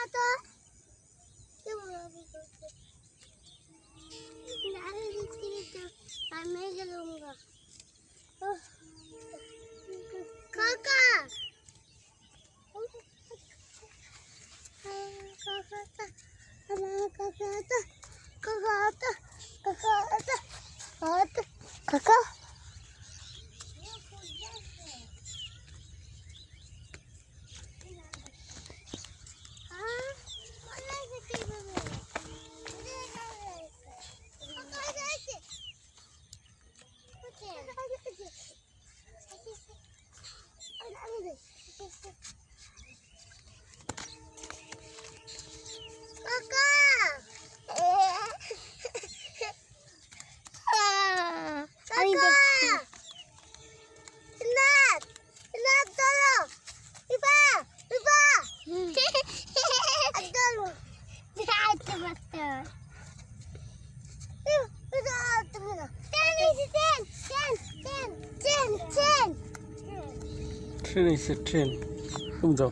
तो क्यों अभी करते नारे दिखती तो मैं चलूंगा काका काका ট্রেন এসে ট্রেন তুমি যাও